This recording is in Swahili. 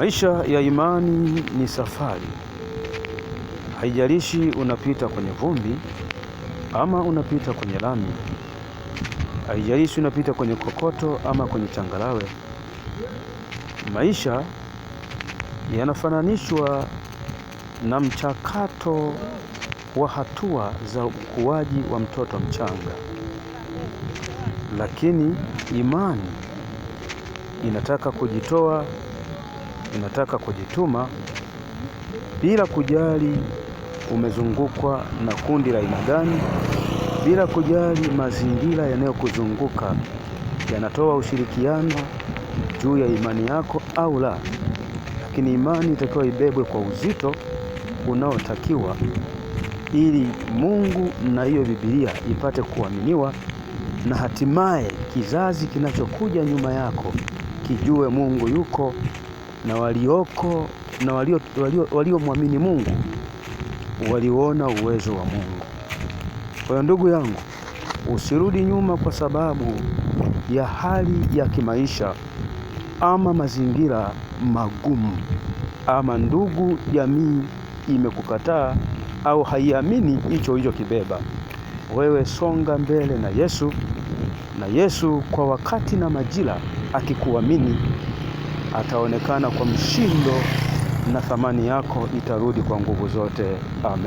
Maisha ya imani ni safari. Haijalishi unapita kwenye vumbi ama unapita kwenye lami. Haijalishi unapita kwenye kokoto ama kwenye changarawe. Maisha yanafananishwa na mchakato wa hatua za ukuaji wa mtoto mchanga. Lakini imani inataka kujitoa, inataka kujituma bila kujali umezungukwa na kundi la aina gani, bila kujali mazingira yanayokuzunguka yanatoa ushirikiano juu ya imani yako au la. Lakini imani itakiwa ibebwe kwa uzito unaotakiwa ili Mungu na hiyo Biblia ipate kuaminiwa, na hatimaye kizazi kinachokuja nyuma yako kijue Mungu yuko, na waliomwamini Mungu waliona uwezo wa Mungu. Kwa hiyo ndugu yangu, usirudi nyuma kwa sababu ya hali ya kimaisha ama mazingira magumu, ama ndugu jamii imekukataa au haiamini hicho kibeba. Wewe songa mbele na Yesu, na Yesu kwa wakati na majira akikuamini ataonekana kwa mshindo, na thamani yako itarudi kwa nguvu zote. Amen.